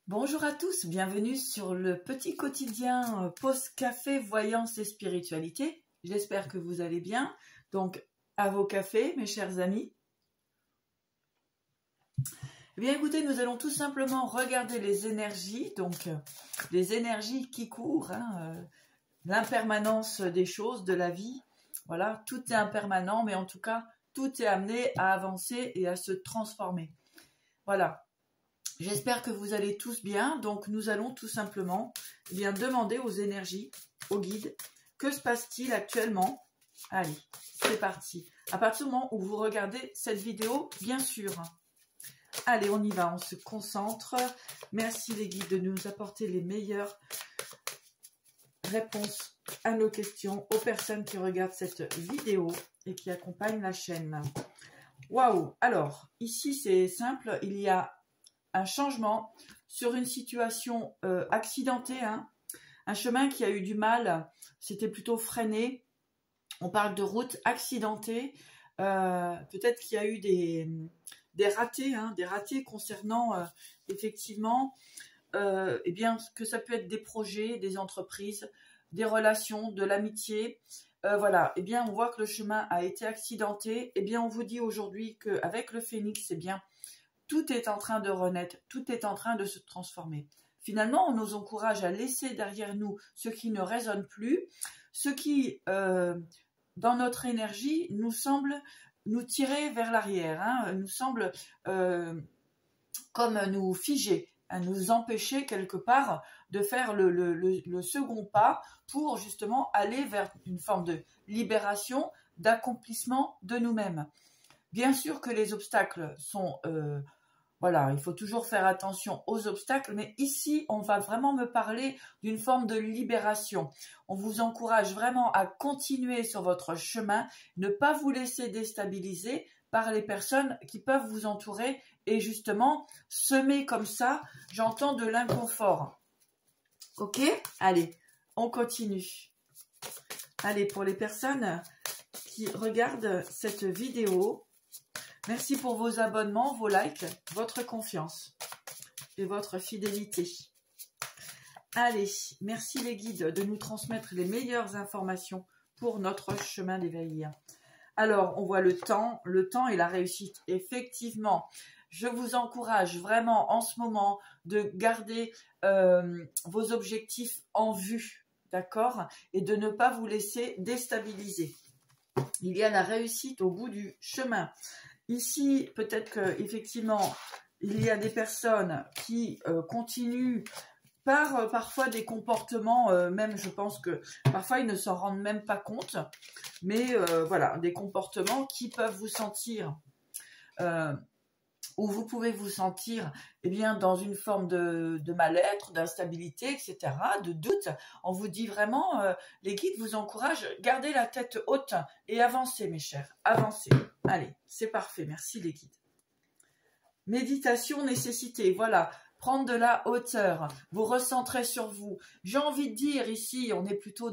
Bonjour à tous, bienvenue sur le petit quotidien pause café, voyance et spiritualité. J'espère que vous allez bien. Donc, à vos cafés, mes chers amis. Eh bien, écoutez, nous allons tout simplement regarder les énergies, donc les énergies qui courent, l'impermanence des choses, de la vie. Voilà, tout est impermanent, mais en tout cas, tout est amené à avancer et à se transformer. Voilà. J'espère que vous allez tous bien, donc nous allons tout simplement demander aux énergies, aux guides, que se passe-t-il actuellement? Allez, c'est parti. À partir du moment où vous regardez cette vidéo, bien sûr. Allez, on y va, on se concentre. Merci les guides de nous apporter les meilleures réponses à nos questions, aux personnes qui regardent cette vidéo et qui accompagnent la chaîne. Waouh! Alors, ici c'est simple, il y a un changement sur une situation accidentée, un chemin qui a eu du mal, c'était plutôt freiné. On parle de route accidentée, peut-être qu'il y a eu des ratés concernant effectivement eh bien, que ça peut être des projets, des entreprises, des relations, de l'amitié. Voilà, eh bien on voit que le chemin a été accidenté. Eh bien on vous dit aujourd'hui qu'avec le phénix, eh bien tout est en train de renaître, tout est en train de se transformer. Finalement, on nous encourage à laisser derrière nous ce qui ne résonne plus, ce qui, dans notre énergie, nous semble nous tirer vers l'arrière, nous semble comme nous figer, nous empêcher quelque part de faire le second pas pour justement aller vers une forme de libération, d'accomplissement de nous-mêmes. Bien sûr que les obstacles sont... voilà, il faut toujours faire attention aux obstacles, mais ici, on va vraiment me parler d'une forme de libération. On vous encourage vraiment à continuer sur votre chemin, ne pas vous laisser déstabiliser par les personnes qui peuvent vous entourer et justement semer comme ça, j'entends de l'inconfort. Ok? Allez, on continue. Allez, pour les personnes qui regardent cette vidéo, merci pour vos abonnements, vos likes, votre confiance et votre fidélité. Allez, merci les guides de nous transmettre les meilleures informations pour notre chemin d'éveil. Alors, on voit le temps et la réussite. Effectivement, je vous encourage vraiment en ce moment de garder vos objectifs en vue, d'accord? Et de ne pas vous laisser déstabiliser. Il y a la réussite au bout du chemin. Ici, peut-être qu'effectivement, il y a des personnes qui continuent par parfois des comportements, même je pense que parfois ils ne s'en rendent même pas compte, mais voilà, des comportements qui peuvent vous sentir, où vous pouvez vous sentir eh bien, dans une forme de mal-être, d'instabilité, etc., de doute. On vous dit vraiment, les guides vous encouragent, gardez la tête haute et avancez mes chers, avancez. Allez, c'est parfait, merci les guides. Méditation, nécessité, voilà, prendre de la hauteur, vous recentrez sur vous. J'ai envie de dire ici, on est plutôt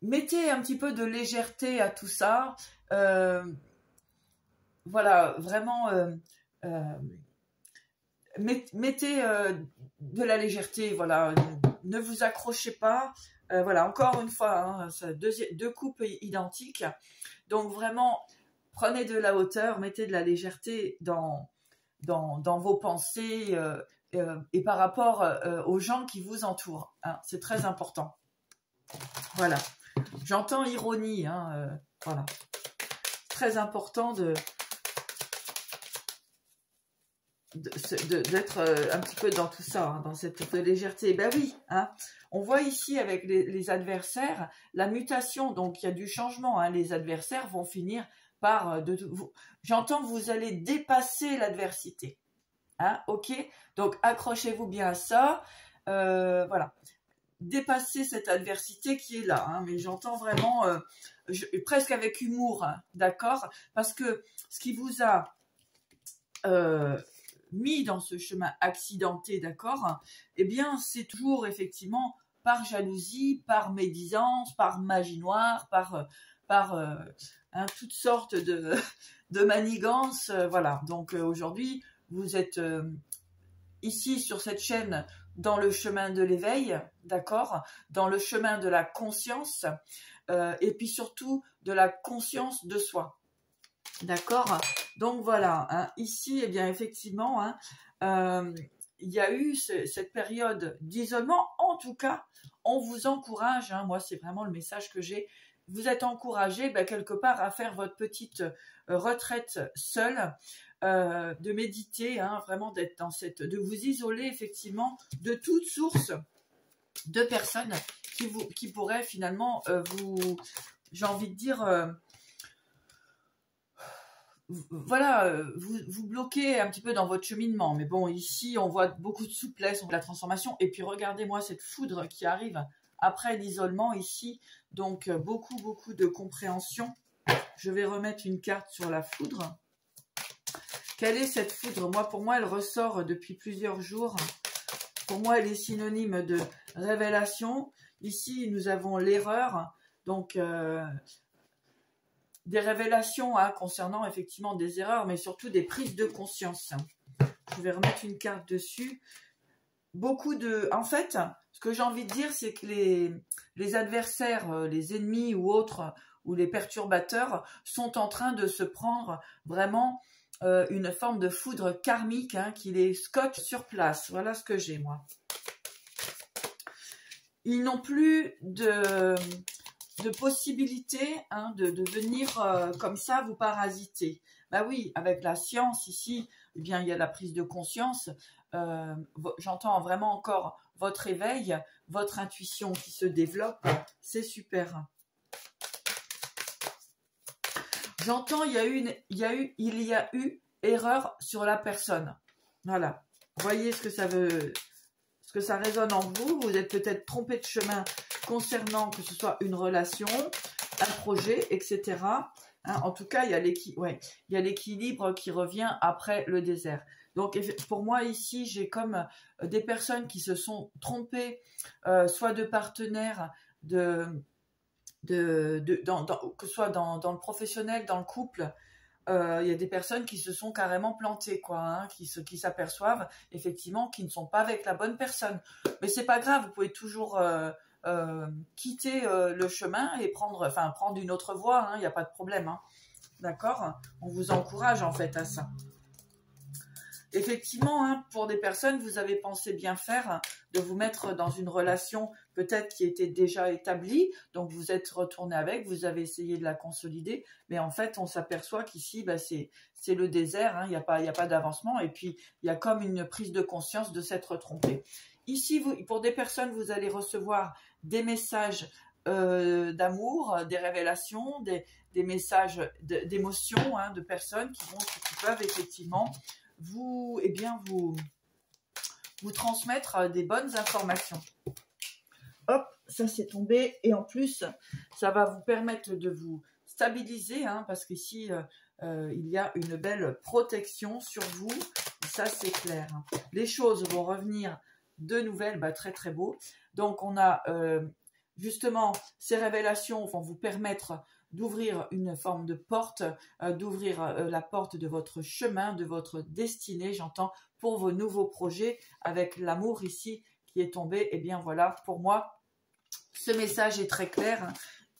mettez un petit peu de légèreté à tout ça. Voilà, vraiment, mettez de la légèreté, voilà, ne vous accrochez pas. Voilà, encore une fois, deux coupes identiques. Donc vraiment, prenez de la hauteur, mettez de la légèreté dans vos pensées et par rapport aux gens qui vous entourent. C'est très important. Voilà. J'entends ironie. Voilà. Très important d'être un petit peu dans tout ça, dans cette légèreté. Ben oui, on voit ici avec les adversaires, la mutation, donc il y a du changement. Les adversaires vont finir par... J'entends que vous allez dépasser l'adversité. Ok? Donc accrochez-vous bien à ça. Voilà. Dépasser cette adversité qui est là. Mais j'entends vraiment, presque avec humour, d'accord? Parce que ce qui vous a... mis dans ce chemin accidenté, d'accord, eh bien, c'est toujours effectivement par jalousie, par médisance, par magie noire, par hein, toutes sortes de manigances. Voilà, donc aujourd'hui, vous êtes ici sur cette chaîne dans le chemin de l'éveil, d'accord, dans le chemin de la conscience et puis surtout de la conscience de soi. D'accord. Donc voilà, hein, ici, eh bien effectivement, hein, il y a eu cette période d'isolement. En tout cas, on vous encourage, hein, moi c'est vraiment le message que j'ai, vous êtes encouragé quelque part à faire votre petite retraite seule, de méditer, hein, vraiment d'être dans de vous isoler effectivement de toute source de personnes qui pourraient finalement j'ai envie de dire, voilà, vous bloquez un petit peu dans votre cheminement. Mais bon, ici, on voit beaucoup de souplesse, on voit la transformation. Et puis, regardez-moi cette foudre qui arrive après l'isolement ici. Donc, beaucoup de compréhension. Je vais remettre une carte sur la foudre. Quelle est cette foudre? Moi, pour moi, elle ressort depuis plusieurs jours. Pour moi, elle est synonyme de révélation. Ici, nous avons l'erreur. Donc, des révélations hein, concernant effectivement des erreurs, mais surtout des prises de conscience. Je vais remettre une carte dessus. En fait, ce que j'ai envie de dire, c'est que les adversaires, les ennemis ou autres, ou les perturbateurs, sont en train de se prendre vraiment une forme de foudre karmique hein, qui les scotche sur place. Voilà ce que j'ai, moi. Ils n'ont plus de possibilité hein, de venir comme ça vous parasiter. Bah oui, avec la science ici, eh bien, il y a la prise de conscience. J'entends vraiment encore votre éveil, votre intuition qui se développe. C'est super. J'entends, il y a eu erreur sur la personne. Voilà. Voyez ce que ça veut, ce que ça résonne en vous. Vous êtes peut-être trompé de chemin concernant que ce soit une relation, un projet, etc. Hein, en tout cas, il y a l'équilibre qui revient après le désert. Donc, pour moi, ici, j'ai comme des personnes qui se sont trompées, soit de partenaires, que ce soit dans le professionnel, dans le couple. Il y a des personnes qui se sont carrément plantées, quoi, hein, qui s'aperçoivent effectivement qu'ils ne sont pas avec la bonne personne. Mais c'est pas grave, vous pouvez toujours quitter le chemin et prendre une autre voie, il n'y a pas de problème. Hein. D'accord? On vous encourage en fait à ça. Effectivement, hein, pour des personnes, vous avez pensé bien faire de vous mettre dans une relation peut-être qui était déjà établie, donc vous êtes retourné avec, vous avez essayé de la consolider, mais en fait, on s'aperçoit qu'ici, c'est le désert, hein, il n'y a pas d'avancement, et puis il y a comme une prise de conscience de s'être trompé. Ici, pour des personnes, vous allez recevoir des messages d'amour, des révélations, des messages d'émotion, hein, de personnes qui peuvent effectivement vous transmettre des bonnes informations. Hop, ça c'est tombé. Et en plus, ça va vous permettre de vous stabiliser, hein, parce qu'ici, il y a une belle protection sur vous. Ça, c'est clair. Les choses vont revenir de nouvelles, très très beau. Donc, on a justement ces révélations vont vous permettre d'ouvrir une forme de porte, d'ouvrir la porte de votre chemin, de votre destinée, j'entends, pour vos nouveaux projets, avec l'amour ici qui est tombé. Et bien voilà, pour moi, ce message est très clair.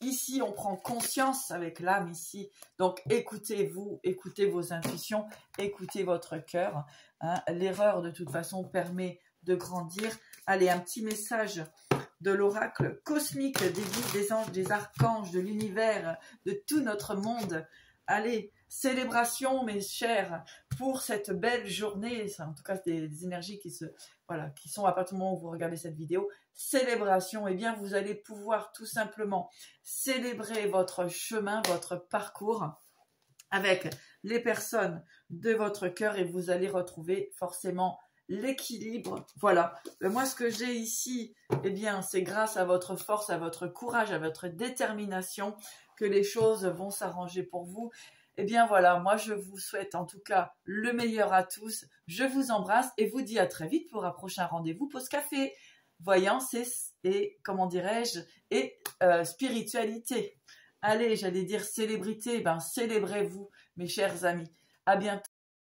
Ici, on prend conscience avec l'âme ici. Donc, écoutez-vous, écoutez vos intuitions, écoutez votre cœur. Hein. L'erreur, de toute façon, permet de grandir. Allez, un petit message de l'oracle cosmique, des guides, des anges, des archanges, de l'univers, de tout notre monde. Allez, célébration, mes chers, pour cette belle journée. En tout cas, des énergies qui sont à partir du moment où vous regardez cette vidéo. Célébration, eh bien, vous allez pouvoir tout simplement célébrer votre chemin, votre parcours avec les personnes de votre cœur et vous allez retrouver forcément l'équilibre. Voilà. Moi, ce que j'ai ici, eh bien, c'est grâce à votre force, à votre courage, à votre détermination que les choses vont s'arranger pour vous. Eh bien, voilà. Moi, je vous souhaite en tout cas le meilleur à tous. Je vous embrasse et vous dis à très vite pour un prochain rendez-vous pause café. Voyance et comment dirais-je, et spiritualité. Allez, j'allais dire célébrité, ben célébrez-vous, mes chers amis. À bientôt.